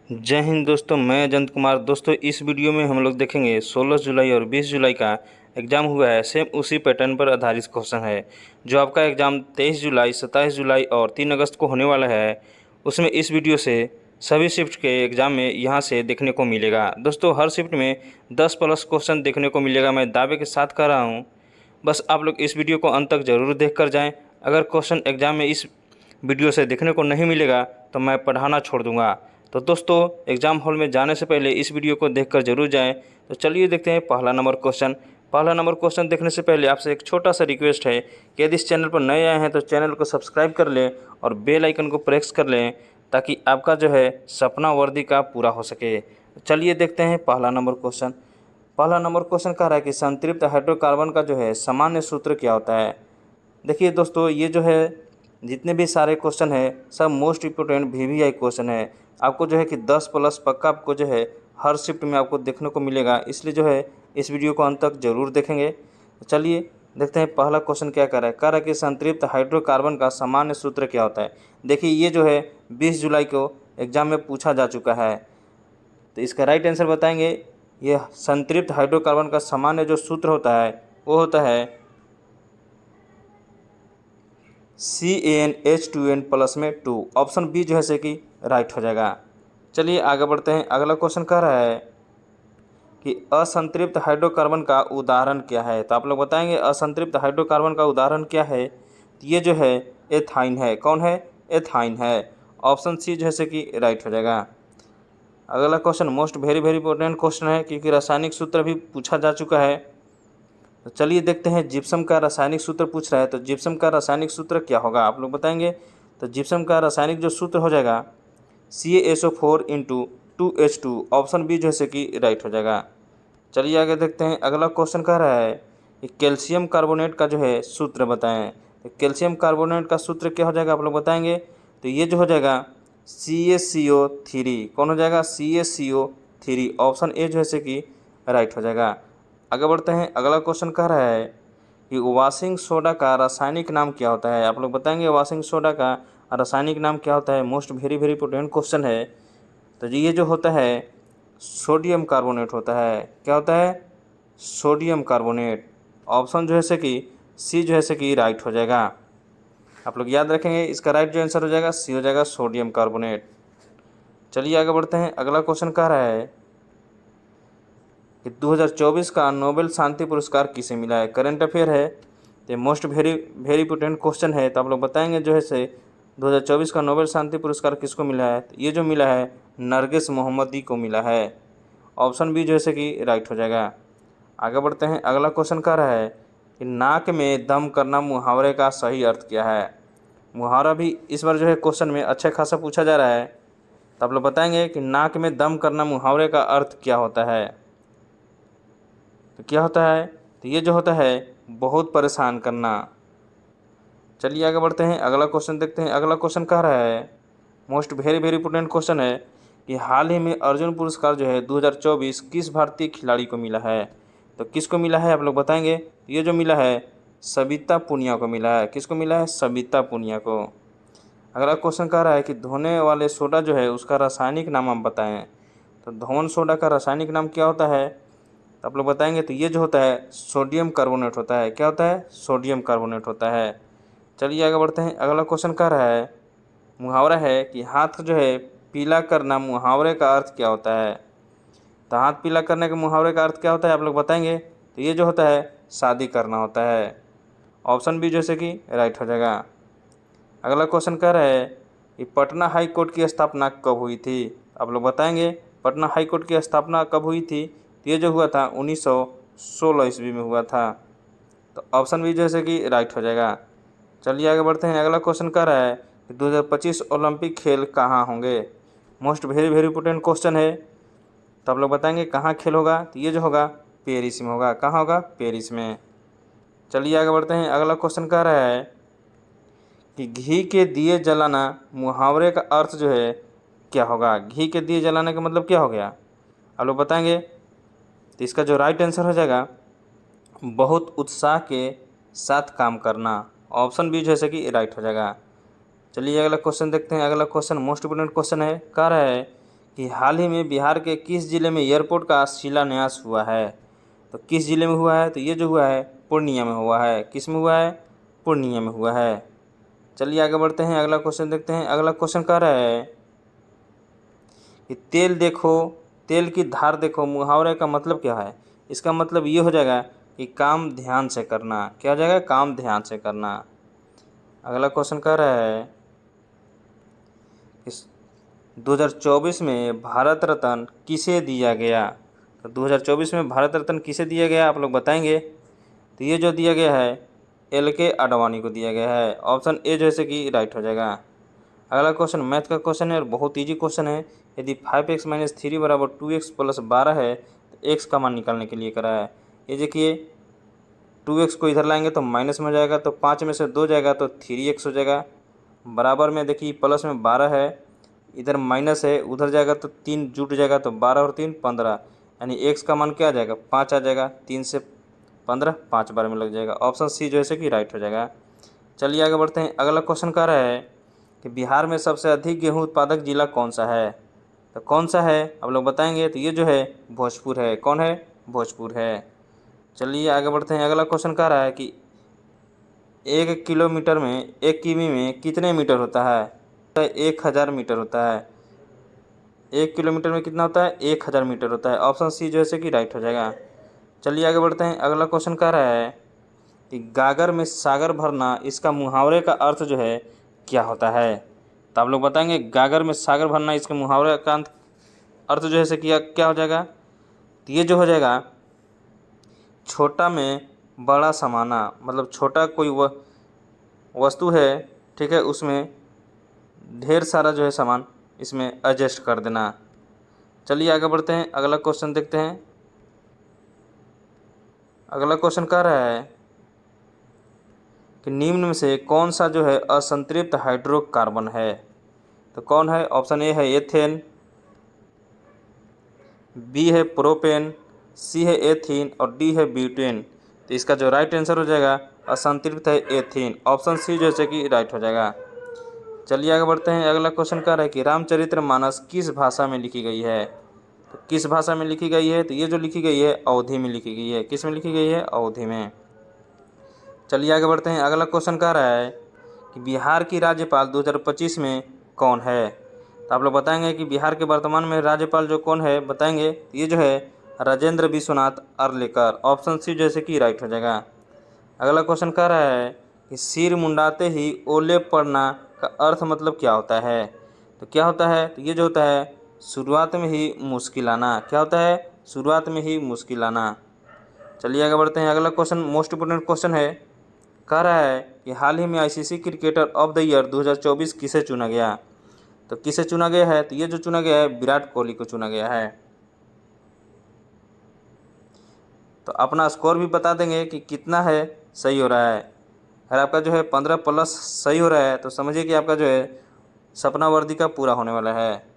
जय हिंद दोस्तों, मैं अजंत कुमार। दोस्तों इस वीडियो में हम लोग देखेंगे 16 जुलाई और 20 जुलाई का एग्ज़ाम हुआ है। सेम उसी पैटर्न पर आधारित क्वेश्चन है जो आपका एग्ज़ाम 23 जुलाई, 27 जुलाई और 3 अगस्त को होने वाला है। उसमें इस वीडियो से सभी शिफ्ट के एग्ज़ाम में यहाँ से देखने को मिलेगा। दोस्तों हर शिफ्ट में 10+ क्वेश्चन देखने को मिलेगा, मैं दावे के साथ कह रहा हूँ। बस आप लोग इस वीडियो को अंत तक ज़रूर देख कर जाएँ। अगर क्वेश्चन एग्ज़ाम में इस वीडियो से देखने को नहीं मिलेगा तो मैं पढ़ाना छोड़ दूंगा। तो दोस्तों एग्ज़ाम हॉल में जाने से पहले इस वीडियो को देखकर ज़रूर जाएं। तो चलिए देखते हैं पहला नंबर क्वेश्चन। पहला नंबर क्वेश्चन देखने से पहले आपसे एक छोटा सा रिक्वेस्ट है कि यदि इस चैनल पर नए आए हैं तो चैनल को सब्सक्राइब कर लें और बेल आइकन को प्रेस कर लें ताकि आपका जो है सपना वर्दी का पूरा हो सके। तो चलिए देखते हैं पहला नंबर क्वेश्चन। पहला नंबर क्वेश्चन कह रहा है कि संतृप्त हाइड्रोकार्बन का जो है सामान्य सूत्र क्या होता है। देखिए दोस्तों, ये जो है जितने भी सारे क्वेश्चन है सब मोस्ट इम्पोर्टेंट VVI क्वेश्चन है। आपको जो है कि 10+ पक्का आपको जो है हर शिफ्ट में आपको देखने को मिलेगा, इसलिए जो है इस वीडियो को अंत तक जरूर देखेंगे। तो चलिए देखते हैं पहला क्वेश्चन क्या कह रहा है। कह रहा है कि संतृप्त हाइड्रोकार्बन का सामान्य सूत्र क्या होता है। देखिए ये जो है 20 जुलाई को एग्जाम में पूछा जा चुका है, तो इसका राइट आंसर बताएंगे। ये संतृप्त हाइड्रोकार्बन का सामान्य जो सूत्र होता है वो होता है CaNH2n+ में 2। ऑप्शन बी जो है से कि राइट हो जाएगा। चलिए आगे बढ़ते हैं। अगला क्वेश्चन कह रहा है कि असंतृप्त हाइड्रोकार्बन का उदाहरण क्या है। तो आप लोग बताएंगे असंतृप्त हाइड्रोकार्बन का उदाहरण क्या है। तो ये जो है एथाइन है। कौन है? एथाइन है। ऑप्शन सी जो है से कि राइट हो जाएगा। अगला question most very important question है क्योंकि रासायनिक सूत्र भी पूछा जा चुका है। तो चलिए देखते हैं जिप्सम का रासायनिक सूत्र पूछ रहा है। तो जिप्सम का रासायनिक सूत्र क्या होगा आप लोग बताएंगे। तो जिप्सम का रासायनिक जो सूत्र हो जाएगा CaSO4 × 2H2। ऑप्शन बी जो है से कि राइट हो जाएगा। चलिए आगे देखते हैं। अगला क्वेश्चन कह रहा है कि कैल्शियम कार्बोनेट का जो है सूत्र बताएं। तो कैल्शियम कार्बोनेट का सूत्र क्या हो जाएगा आप लोग बताएंगे। तो ये जो हो जाएगा CaCO3। कौन हो जाएगा? CaCO3। ऑप्शन ए जो है से कि राइट हो जाएगा। आगे बढ़ते हैं। अगला क्वेश्चन कह रहा है कि वॉशिंग सोडा का रासायनिक नाम क्या होता है। आप लोग बताएंगे वॉशिंग सोडा का रासायनिक नाम क्या होता है। मोस्ट वेरी इंपॉर्टेंट क्वेश्चन है। तो ये जो होता है सोडियम कार्बोनेट होता है। क्या होता है? Sodium carbonate. ऑप्शन जो है से कि सी जो है से कि राइट हो जाएगा। आप लोग याद रखेंगे इसका राइट जो आंसर हो जाएगा सी हो जाएगा, सोडियम कार्बोनेट। चलिए आगे बढ़ते हैं। अगला क्वेश्चन कह रहा है कि 2024 का नोबेल शांति पुरस्कार किसे मिला है। करंट अफेयर है, तो मोस्ट वेरी इंपॉर्टेंट क्वेश्चन है। तो आप लोग बताएंगे जो है से 2024 का नोबेल शांति पुरस्कार किसको मिला है। तो ये जो मिला है नरगिस मोहम्मदी को मिला है। ऑप्शन बी जो है से कि राइट हो जाएगा। आगे बढ़ते हैं। अगला क्वेश्चन कह रहा है कि नाक में दम करना मुहावरे का सही अर्थ क्या है। मुहावरा भी इस बार जो है क्वेश्चन में अच्छा खासा पूछा जा रहा है। तो आप लोग बताएंगे कि नाक में दम करना मुहावरे का अर्थ क्या होता है। तो क्या होता है? तो ये जो होता है बहुत परेशान करना। चलिए आगे बढ़ते हैं। अगला क्वेश्चन देखते हैं। अगला क्वेश्चन कह रहा है मोस्ट वेरी इंपॉर्टेंट क्वेश्चन है कि हाल ही में अर्जुन पुरस्कार जो है 2024 किस भारतीय खिलाड़ी को मिला है। तो किसको मिला है आप लोग बताएंगे। ये जो मिला है सविता पुनिया को मिला है। किसको मिला है? सविता पुनिया को। अगला क्वेश्चन कह रहा है कि धोने वाले सोडा जो है उसका रासायनिक नाम आप बताएं। तो धोन सोडा का रासायनिक नाम क्या होता है। तो आप लोग बताएंगे। तो ये जो होता है सोडियम कार्बोनेट होता है। क्या होता है? सोडियम कार्बोनेट होता है। चलिए आगे बढ़ते हैं। अगला क्वेश्चन कह रहा है मुहावरा है कि हाथ जो है पीला करना मुहावरे का अर्थ क्या होता है। तो हाथ पीला करने के मुहावरे का अर्थ क्या होता है आप लोग बताएंगे। तो ये जो होता है शादी करना होता है। ऑप्शन बी जैसे कि राइट हो जाएगा। अगला क्वेश्चन कह रहा है कि पटना हाई कोर्ट की स्थापना कब हुई थी। आप लोग बताएंगे पटना हाई कोर्ट की स्थापना कब हुई थी। तो ये जो हुआ था 1916 ईस्वी में हुआ था। तो ऑप्शन बी जैसे कि राइट हो जाएगा। चलिए आगे बढ़ते हैं। अगला क्वेश्चन कह रहा है कि 2025 ओलंपिक खेल कहाँ होंगे। मोस्ट वेरी इंपॉर्टेंट क्वेश्चन है। तो आप लोग बताएंगे कहाँ खेल होगा। तो ये जो होगा पेरिस में होगा। कहाँ होगा? पेरिस में। चलिए आगे बढ़ते हैं। अगला क्वेश्चन कह रहा है कि घी के दिए जलाना मुहावरे का अर्थ जो है क्या होगा। घी के दिए जलाने का मतलब क्या हो गया आप लोग बताएंगे। तो इसका जो राइट आंसर हो जाएगा बहुत उत्साह के साथ काम करना। ऑप्शन बी जैसे कि राइट हो जाएगा। चलिए अगला क्वेश्चन देखते हैं। अगला क्वेश्चन मोस्ट इंपोर्टेंट क्वेश्चन है। कह रहा है कि हाल ही में बिहार के किस जिले में एयरपोर्ट का शिलान्यास हुआ है। तो किस जिले में हुआ है, तो ये जो हुआ है पूर्णिया में हुआ है। किस में हुआ है, पूर्णिया में हुआ है। चलिए आगे बढ़ते हैं, अगला क्वेश्चन देखते हैं। अगला क्वेश्चन कह रहा है कि तेल देखो तेल की धार देखो मुहावरे का मतलब क्या है। इसका मतलब ये हो जाएगा कि काम ध्यान से करना। क्या हो जाएगा, काम ध्यान से करना। अगला क्वेश्चन कह रहा है इस 2024 में भारत रत्न किसे दिया गया। तो 2024 में भारत रत्न किसे दिया गया आप लोग बताएंगे। तो ये जो दिया गया है LK आडवाणी को दिया गया है। ऑप्शन ए जैसे कि राइट हो जाएगा। अगला क्वेश्चन मैथ का क्वेश्चन है और बहुत ईजी क्वेश्चन है। यदि 5x - 3 बराबर 2x + 12 है तो x का मान निकालने के लिए करा है। ये देखिए 2x को इधर लाएंगे तो माइनस में हो जाएगा, तो 5 में से 2 जाएगा तो 3x हो जाएगा। बराबर में देखिए प्लस में 12 है, इधर माइनस है, उधर जाएगा तो 3 जुट जाएगा, तो 12 और 3 15, यानी x का मान क्या आ जाएगा 5 आ जाएगा। 3 से 15 5 बार में लग जाएगा। ऑप्शन सी जो है कि राइट हो जाएगा। चलिए आगे बढ़ते हैं। अगला क्वेश्चन कह रहा है कि बिहार में सबसे अधिक गेहूं उत्पादक जिला कौन सा है। तो कौन सा है आप लोग बताएंगे। तो ये जो है भोजपुर है। कौन है, भोजपुर है। चलिए आगे बढ़ते हैं। अगला क्वेश्चन कह रहा है कि 1 किलोमीटर में 1 किमी में कितने मीटर होता है। तो 1000 मीटर होता है। 1 किलोमीटर में कितना होता है, 1000 मीटर होता है। ऑप्शन सी जो है कि राइट हो जाएगा। चलिए आगे बढ़ते हैं। अगला क्वेश्चन कह रहा है कि गागर में सागर भरना, इसका मुहावरे का अर्थ जो है क्या होता है। तो आप लोग बताएंगे गागर में सागर भरना, इसके मुहावरे का अर्थ जो है कि क्या हो जाएगा। तो ये जो हो जाएगा छोटा में बड़ा समाना, मतलब छोटा कोई वस्तु है, ठीक है, उसमें ढेर सारा जो है सामान इसमें एडजस्ट कर देना। चलिए आगे बढ़ते हैं। अगला क्वेश्चन देखते हैं। अगला क्वेश्चन कह रहा है कि निम्न में से कौन सा जो है असंतृप्त हाइड्रोकार्बन है। तो कौन है। ऑप्शन ए है एथेन, बी है प्रोपेन, सी है एथीन और डी है ब्यूटेन। तो इसका जो राइट आंसर हो जाएगा असंतृप्त है एथीन। ऑप्शन सी जैसे कि राइट हो जाएगा। चलिए आगे बढ़ते हैं। अगला क्वेश्चन कह रहा है कि रामचरितमानस किस भाषा में लिखी गई है। तो किस भाषा में लिखी गई है। तो ये जो लिखी गई है अवधी में लिखी गई है। किस में लिखी गई है, अवधी में। चलिए आगे बढ़ते हैं। अगला क्वेश्चन कह रहा है कि बिहार की राज्यपाल 2025 में कौन है। तो आप लोग बताएंगे कि बिहार के वर्तमान में राज्यपाल जो कौन है बताएंगे। ये जो है राजेंद्र विश्वनाथ अर्लेकर। ऑप्शन सी जैसे कि राइट हो जाएगा। अगला क्वेश्चन कह रहा है कि सिर मुंडाते ही ओले पड़ना का अर्थ मतलब क्या होता है। तो क्या होता है, तो ये जो होता है शुरुआत में ही मुश्किल आना। क्या होता है, शुरुआत में ही मुश्किल आना। चलिए आगे बढ़ते हैं। अगला क्वेश्चन मोस्ट इम्पोर्टेंट क्वेश्चन है। कह रहा है कि हाल ही में ICC cricketer of the year 2024 किसे चुना गया। तो किसे चुना गया है, तो ये जो चुना गया है विराट कोहली को चुना गया है। तो अपना स्कोर भी बता देंगे कि कितना है सही हो रहा है। अगर आपका जो है 15 प्लस सही हो रहा है तो समझिए कि आपका जो है सपना वर्दी का पूरा होने वाला है।